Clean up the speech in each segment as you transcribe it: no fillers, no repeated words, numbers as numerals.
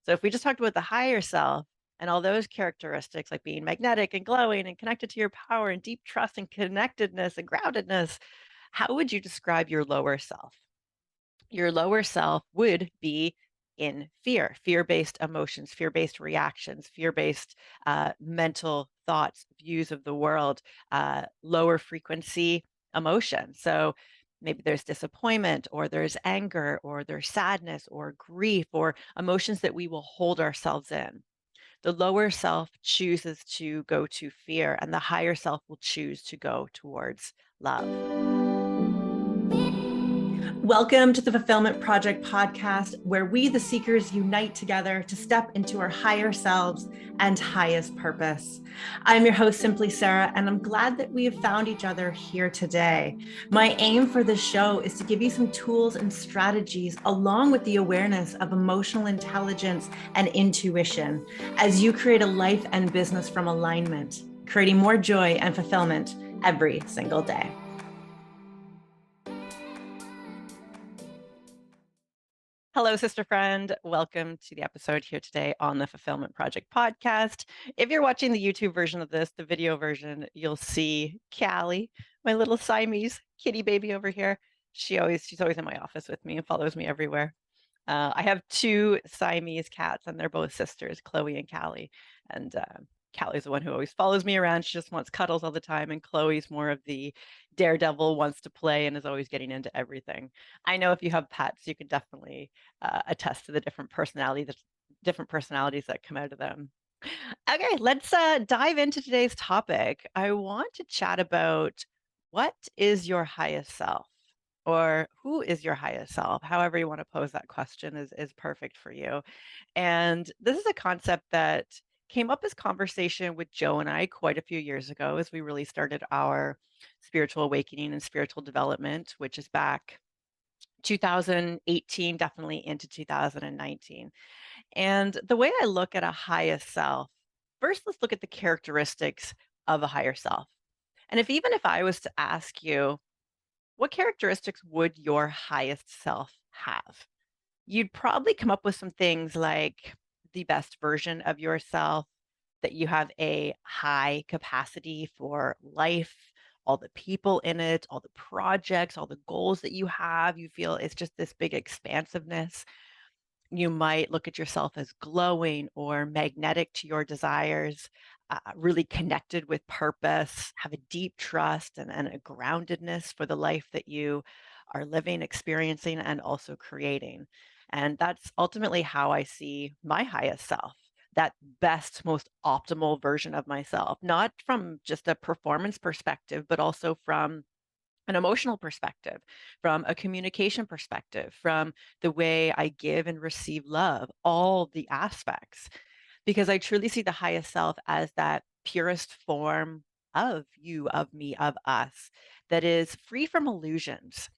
So if we just talked about the higher self and all those characteristics like being magnetic and glowing and connected to your power and deep trust and connectedness and groundedness, how would you describe your lower self? Your lower self would be in fear, fear-based emotions, fear-based reactions, fear-based mental thoughts, views of the world, lower frequency emotion. So maybe there's disappointment, or there's anger, or there's sadness, or grief, or emotions that we will hold ourselves in. The lower self chooses to go to fear, and the higher self will choose to go towards love. Welcome to the Fulfillment Project podcast, where we, the seekers, unite together to step into our higher selves and highest purpose. I'm your host, Simply Sarah, and I'm glad that we have found each other here today. My aim for this show is to give you some tools and strategies, along with the awareness of emotional intelligence and intuition, as you create a life and business from alignment, creating more joy and fulfillment every single day. Hello, sister friend. Welcome to the episode here today on the Fulfillment Project podcast. If you're watching the YouTube version of this, the video version, you'll see Callie, my little Siamese kitty baby over here. She's always in my office with me and follows me everywhere. I have two Siamese cats, and they're both sisters, Chloe and Callie. And Callie's the one who always follows me around. She just wants cuddles all the time, and Chloe's more of the daredevil, wants to play and is always getting into everything. I know if you have pets, you can definitely attest to the different personalities that come out of them. Okay, let's dive into today's topic. I want to chat about what is your highest self, or who is your highest self? However you want to pose that question is perfect for you. And this is a concept that came up as conversation with Joe and I quite a few years ago as we really started our spiritual awakening and spiritual development, which is back 2018, definitely into 2019. And the way I look at a highest self, first, let's look at the characteristics of a higher self. And even if I was to ask you, what characteristics would your highest self have? You'd probably come up with some things like the best version of yourself, that you have a high capacity for life, all the people in it, all the projects, all the goals that you have. You feel it's just this big expansiveness. You might look at yourself as glowing or magnetic to your desires, really connected with purpose, have a deep trust and a groundedness for the life that you are living, experiencing, and also creating. And that's ultimately how I see my highest self, that best, most optimal version of myself, not from just a performance perspective, but also from an emotional perspective, from a communication perspective, from the way I give and receive love, all the aspects, because I truly see the highest self as that purest form of you, of me, of us, that is free from illusions.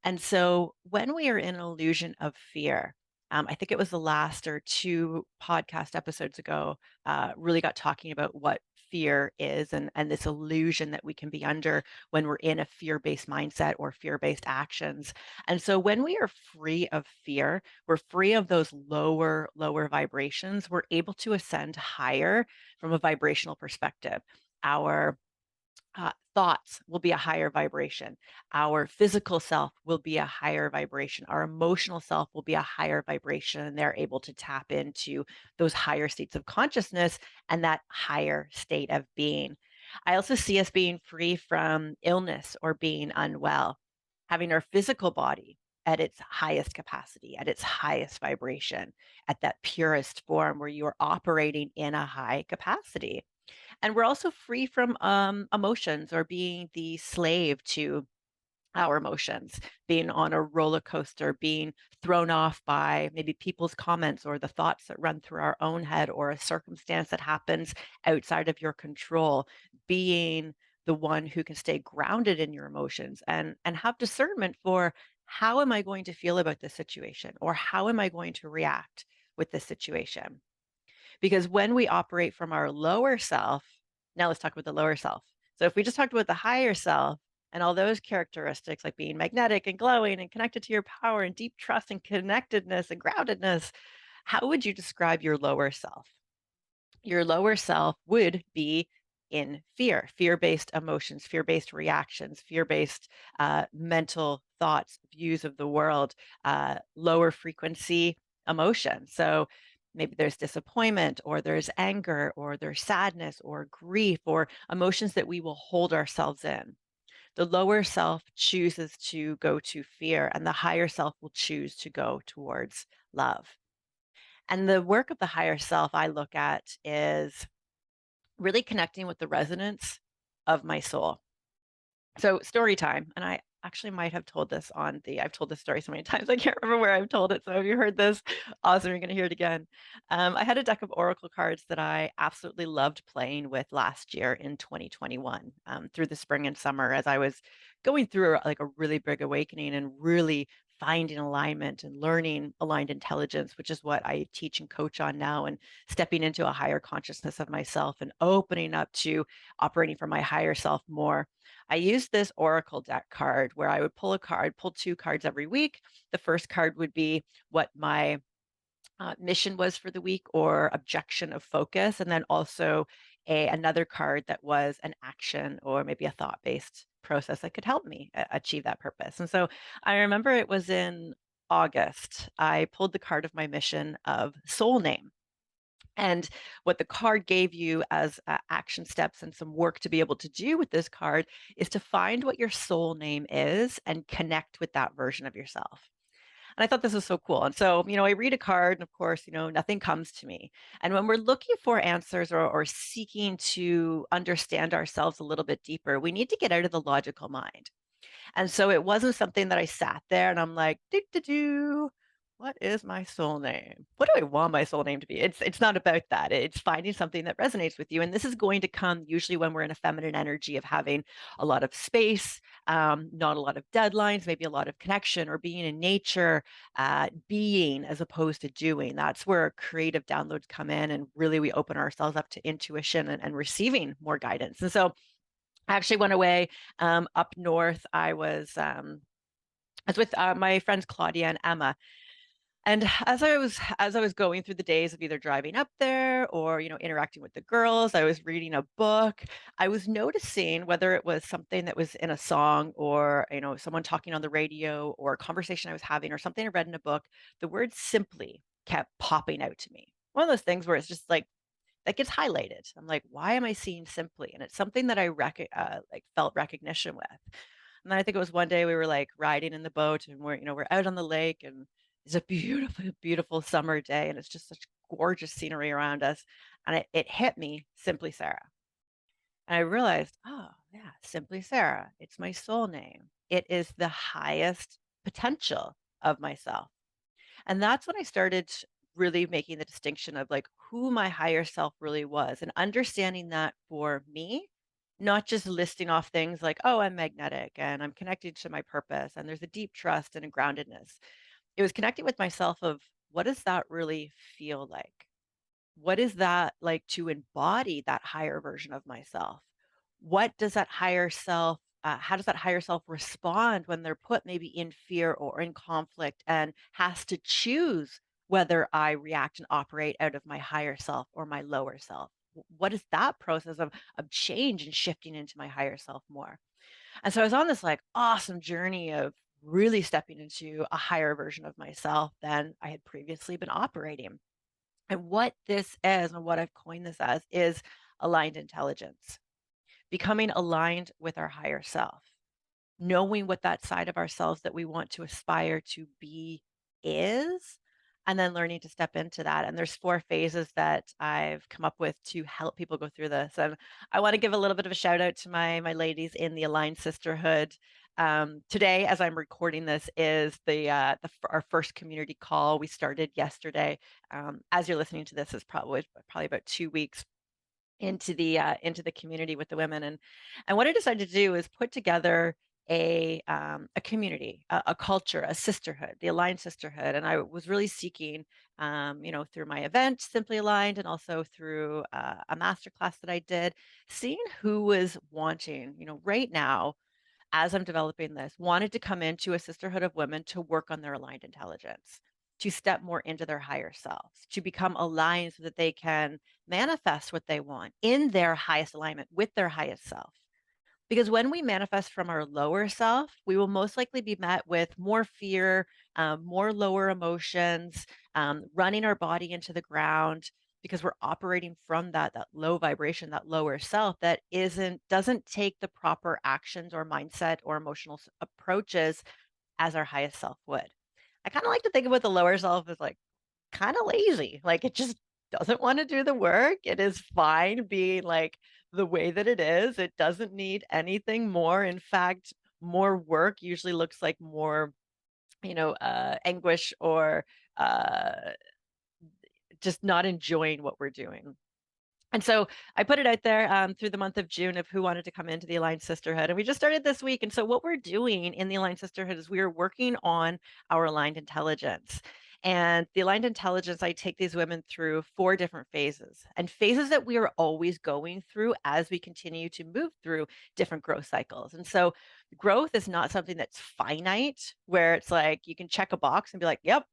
And so when we are in an illusion of fear, I think it was the last or two podcast episodes ago, really got talking about what fear is, and this illusion that we can be under when we're in a fear-based mindset or fear-based actions. And so when we are free of fear, we're free of those lower vibrations, we're able to ascend higher from a vibrational perspective. Our thoughts will be a higher vibration. Our physical self will be a higher vibration. Our emotional self will be a higher vibration, and they're able to tap into those higher states of consciousness and that higher state of being. I also see us being free from illness or being unwell, having our physical body at its highest capacity, at its highest vibration, at that purest form where you are operating in a high capacity. And we're also free from emotions or being the slave to our emotions, being on a roller coaster, being thrown off by maybe people's comments or the thoughts that run through our own head, or a circumstance that happens outside of your control, being the one who can stay grounded in your emotions and have discernment for, how am I going to feel about this situation, or how am I going to react with this situation? Because when we operate from our lower self, now let's talk about the lower self. So if we just talked about the higher self and all those characteristics like being magnetic and glowing and connected to your power and deep trust and connectedness and groundedness, How would you describe your lower self? Your lower self would be in fear, fear-based emotions, fear-based reactions, fear-based mental thoughts, views of the world, lower frequency emotion. So maybe there's disappointment, or there's anger, or there's sadness, or grief, or emotions that we will hold ourselves in. The lower self chooses to go to fear, and the higher self will choose to go towards love. And the work of the higher self I look at is really connecting with the resonance of my soul. So story time, and I actually might have told this on the I've told this story so many times, I can't remember where I've told it. So if you heard this, awesome, you're gonna hear it again. I had a deck of oracle cards that I absolutely loved playing with last year in 2021, through the spring and summer as I was going through like a really big awakening and really finding alignment and learning aligned intelligence, which is what I teach and coach on now, and stepping into a higher consciousness of myself and opening up to operating from my higher self more. I used this Oracle deck card where I would pull a card, pull 2 cards every week. The first card would be what my mission was for the week or objection of focus, and then also another card that was an action or maybe a thought-based process that could help me achieve that purpose. And so I remember it was in August, I pulled the card of my mission of soul name. And what the card gave you as action steps and some work to be able to do with this card is to find what your soul name is and connect with that version of yourself. And I thought this was so cool. And so, I read a card, and of course, nothing comes to me. And when we're looking for answers, or seeking to understand ourselves a little bit deeper, we need to get out of the logical mind. And so it wasn't something that I sat there and I'm like, "Do, do, do. What is my soul name? What do I want my soul name to be?" It's not about that. It's finding something that resonates with you. And this is going to come usually when we're in a feminine energy of having a lot of space, not a lot of deadlines, maybe a lot of connection, or being in nature, being as opposed to doing. That's where creative downloads come in, and really we open ourselves up to intuition and receiving more guidance. And so I actually went away up north. I was with my friends Claudia and Emma, and as I was going through the days of either driving up there or interacting with the girls, I was reading a book. I was noticing whether it was something that was in a song, or someone talking on the radio, or a conversation I was having, or something I read in a book. The word simply kept popping out to me. One of those things where it's just like that gets highlighted. I'm like, why am I seeing simply? And it's something that I like felt recognition with. And then I think it was one day we were like riding in the boat, and we're out on the lake, and it's a beautiful, beautiful summer day, and it's just such gorgeous scenery around us. And it hit me, simply Sarah. And I realized, oh yeah, simply Sarah. It's my soul name. It is the highest potential of myself. And that's when I started really making the distinction of like who my higher self really was, and understanding that for me, not just listing off things like, oh, I'm magnetic and I'm connected to my purpose and there's a deep trust and a groundedness. It was connecting with myself of what does that really feel like? What is that like to embody that higher version of myself? What does that higher self, how does that higher self respond when they're put maybe in fear or in conflict, and has to choose whether I react and operate out of my higher self or my lower self? What is that process of change and shifting into my higher self more? And so I was on this like awesome journey of really stepping into a higher version of myself than I had previously been operating. And what this is, and what I've coined this as, is aligned intelligence, becoming aligned with our higher self, knowing what that side of ourselves that we want to aspire to be is, and then learning to step into that. And there's 4 phases that I've come up with to help people go through this. And I want to give a little bit of a shout out to my ladies in the Aligned Sisterhood. Today, as I'm recording this, is our first community call. We started yesterday. As you're listening to this, is probably about 2 weeks into the community with the women. And what I decided to do is put together a community, a culture, a sisterhood, the Aligned Sisterhood. And I was really seeking, through my event, Simply Aligned, and also through a masterclass that I did, seeing who was wanting, right now, as I'm developing this, wanted to come into a sisterhood of women to work on their aligned intelligence. to step more into their higher selves, to become aligned so that they can manifest what they want in their highest alignment with their highest self. Because when we manifest from our lower self, we will most likely be met with more fear, more lower emotions, running our body into the ground because we're operating from that low vibration, that lower self that doesn't take the proper actions or mindset or emotional approaches as our highest self would. I kind of like to think about the lower self as like kind of lazy. Like it just doesn't want to do the work. It is fine being like the way that it is. It doesn't need anything more. In fact, more work usually looks like more, anguish or uh, just not enjoying what we're doing. And so I put it out there through the month of June of who wanted to come into the Aligned Sisterhood. And we just started this week. And so what we're doing in the Aligned Sisterhood is we are working on our aligned intelligence. And the aligned intelligence, I take these women through 4 different phases and phases that we are always going through as we continue to move through different growth cycles. And so growth is not something that's finite, where it's like you can check a box and be like, yep,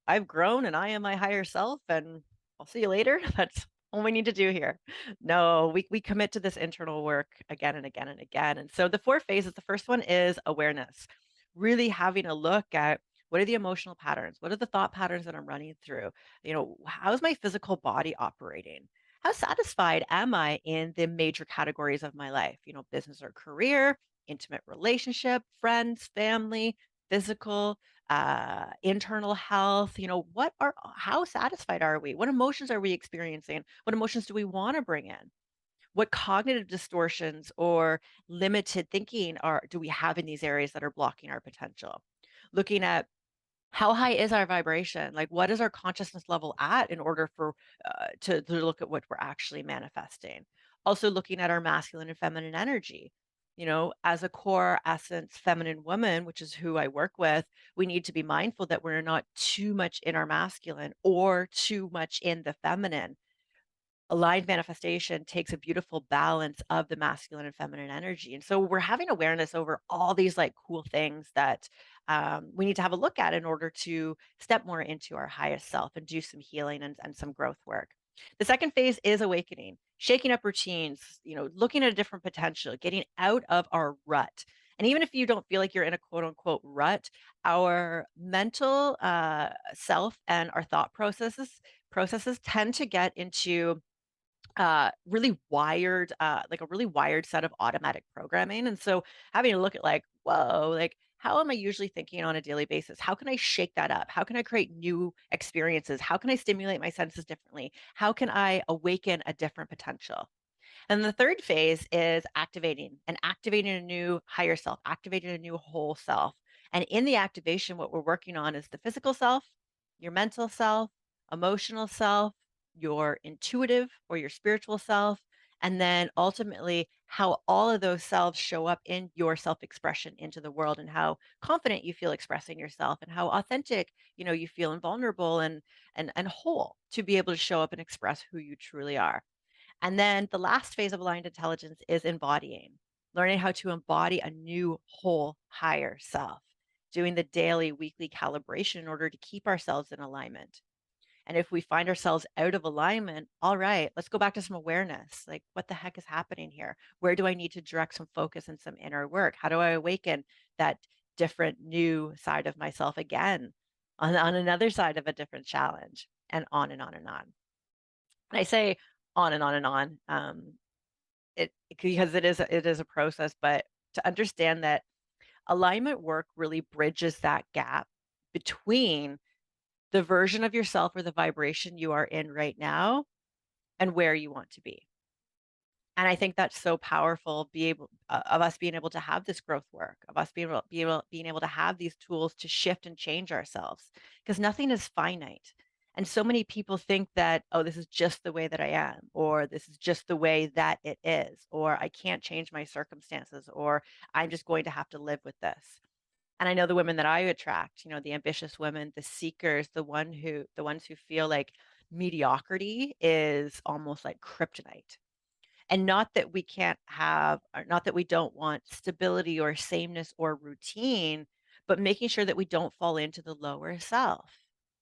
I've grown and I am my higher self and I'll see you later. That's all we need to do here. No, we commit to this internal work again and again and again. And so the 4 phases, the first one is awareness, really having a look at what are the emotional patterns? What are the thought patterns that I'm running through? How's my physical body operating? How satisfied am I in the major categories of my life? Business or career, intimate relationship, friends, family, physical, internal health. How satisfied are we? What emotions are we experiencing? What emotions do we want to bring in? What cognitive distortions or limited thinking do we have in these areas that are blocking our potential? Looking at how high is our vibration? Like, what is our consciousness level at in order for to look at what we're actually manifesting? Also, looking at our masculine and feminine energy. As a core essence feminine woman, which is who I work with, we need to be mindful that we're not too much in our masculine or too much in the feminine. Aligned manifestation takes a beautiful balance of the masculine and feminine energy. And so we're having awareness over all these like cool things that we need to have a look at in order to step more into our highest self and do some healing and some growth work. The second phase is awakening, shaking up routines, looking at a different potential, getting out of our rut. And even if you don't feel like you're in a quote unquote rut, our mental self and our thought processes tend to get into really wired, like a really wired set of automatic programming. And so having to look at like, whoa, like how am I usually thinking on a daily basis? How can I shake that up? How can I create new experiences? How can I stimulate my senses differently? How can I awaken a different potential? And the third phase is activating a new higher self, activating a new whole self. And in the activation, what we're working on is the physical self, your mental self, emotional self, your intuitive or your spiritual self, and then ultimately how all of those selves show up in your self-expression into the world and how confident you feel expressing yourself and how authentic, you feel and vulnerable and whole to be able to show up and express who you truly are. And then the last phase of aligned intelligence is embodying, learning how to embody a new, whole, higher self, doing the daily, weekly calibration in order to keep ourselves in alignment. And if we find ourselves out of alignment, all right, let's go back to some awareness. Like, what the heck is happening here? Where do I need to direct some focus and some inner work? How do I awaken that different new side of myself again on another side of a different challenge? And on and on and on. And I say on and on and on, it because it is a process, but to understand that alignment work really bridges that gap between the version of yourself or the vibration you are in right now and where you want to be. And I think that's so powerful, of us being able to have this growth work, of us being able to have these tools to shift and change ourselves, because nothing is finite. And so many people think that, oh, this is just the way that I am, or this is just the way that it is, or I can't change my circumstances, or I'm just going to have to live with this. And I know the women that I attract, the ambitious women, the seekers, the ones who feel like mediocrity is almost like kryptonite. And not that we can't have, or not that we don't want stability or sameness or routine, but making sure that we don't fall into the lower self.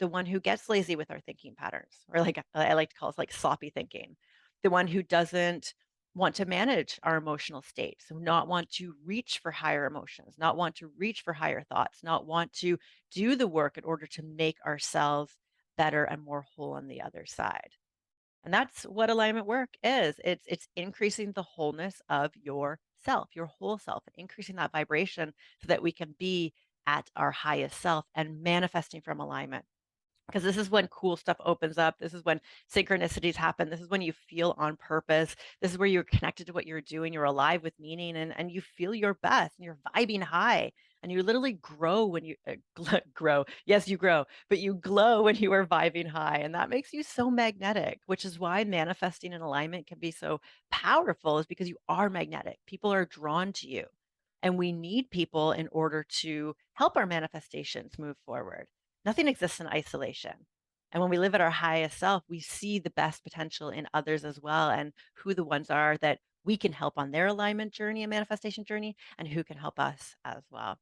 the one who gets lazy with our thinking patterns, or like I like to call it like sloppy thinking, the one who doesn't want to manage our emotional state, so not want to reach for higher emotions, not want to reach for higher thoughts, not want to do the work in order to make ourselves better and more whole on the other side. And that's what alignment work is. It's increasing the wholeness of yourself, your whole self, and increasing that vibration so that we can be at our highest self and manifesting from alignment. Because this is when cool stuff opens up. This is when synchronicities happen. This is when you feel on purpose. This is where you're connected to what you're doing. You're alive with meaning, and you feel your best and you're vibing high. And you literally grow when you grow. Yes, you grow, but you glow when you are vibing high. And that makes you so magnetic, which is why manifesting in alignment can be so powerful, is because you are magnetic. People are drawn to you. And we need people in order to help our manifestations move forward. Nothing exists in isolation. And when we live at our highest self, we see the best potential in others as well, and who the ones are that we can help on their alignment journey and manifestation journey, and who can help us as well.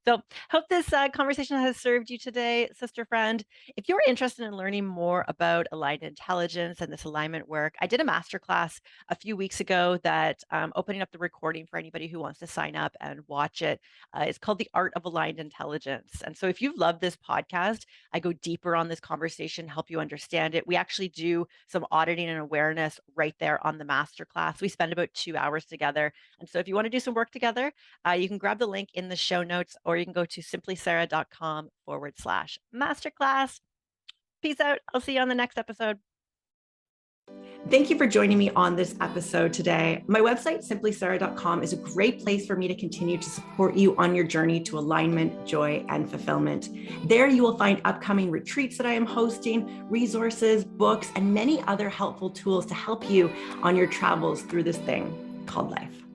So, hope this conversation has served you today, sister friend. If you're interested in learning more about aligned intelligence and this alignment work, I did a masterclass a few weeks ago that opening up the recording for anybody who wants to sign up and watch it. It's called The Art of Aligned Intelligence. And so if you've loved this podcast, I go deeper on this conversation, help you understand it. We actually do some auditing and awareness right there on the masterclass. We spend about 2 hours together. And so if you want to do some work together, you can grab the link in the show notes, or you can go to simplysarah.com/masterclass. Peace out. I'll see you on the next episode. Thank you for joining me on this episode today. My website, simplysarah.com, is a great place for me to continue to support you on your journey to alignment, joy, and fulfillment. There you will find upcoming retreats that I am hosting, resources, books, and many other helpful tools to help you on your travels through this thing called life.